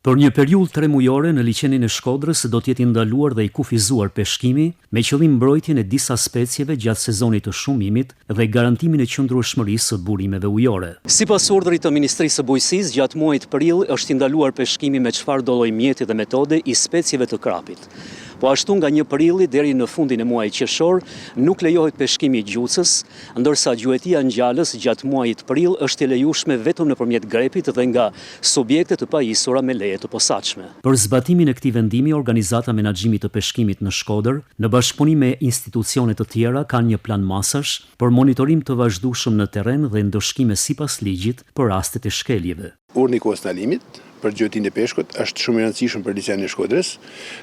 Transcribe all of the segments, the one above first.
Për një periudhë 3 mujore në liçenin e Shkodrës do të jetë ndaluar dhe i kufizuar peshkimi me qëllim mbrojtjen e disa specieve gjatë sezonit të shumimit dhe garantimin e qëndrueshmërisë së burimeve ujore. Sipas urdhrit të Ministrisë së Bujqësisë, gjatë muajit prill është ndaluar peshkimi me çfarëdo lloj mjeti dhe metode i specieve të krapit. Po ashtu nga 1 prilli deri në fundin e muajit qershor nuk lejohet peshkimi i gjucës, ndërsa gjuetia ngjallës gjatë muajit prill është e lejueshme vetëm nëpërmjet grepit dhe nga subjekte të pajisura me leje të posaçme. Për zbatimin e këtij vendimi, Organizata Menaxhimit të Peshkimit në Shkodër, në bashkëpunim me institucione të tjera, kanë një plan masash për monitorim të vazhdueshëm në terren dhe ndoshkime sipas ligjit për rastet e shkeljeve. Urni kostalimit për gjuetin e peshkut është shumë i rëndësishëm për liçenin e Shkodrës,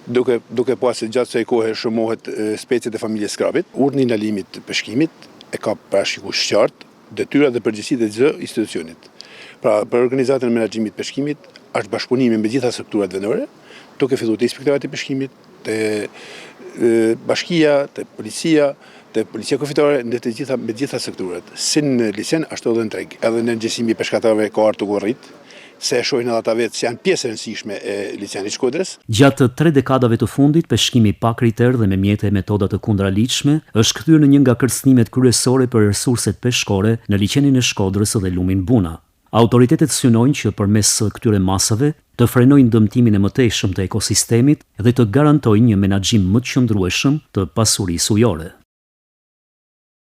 duke pasur gjatë kësaj kohe shëmohet speciet e familjes krapit. Urni ndalimit të peshkimit e ka parashikuar qartë detyrat dhe përgjegjësitë e çdo institucionit. Pra, për Organizatën e Menaxhimit të Peshkimit është bashkëpunimi me gjitha strukturat vendore, duke filluar te inspektorat e peshkimit, te bashkia, te policia kufitare, me gjitha sektorat. Si në liçen ashtu edhe në treg. Edhe në nxehtësimi i peshkatarëve ka ardhur të rrit, se e shohin edhe ata vetë se janë pjesë e rëndësishme e liçenit Shkodrës. Gjatë 3 dekadave të fundit, peshkimi pa kriter dhe me mjete e metoda të kundraligjshme është kthyer në një nga kërcënimet kryesore për resurset peshkore në liçenin e Shkodrës dhe lumin Buna. Autoritetet synojnë që përmes këtyre masave të frenojnë dëmtimin e mëtejshëm të ekosistemit dhe të garantojnë një menaxhim më të qëndrueshëm të pasurisë ujore.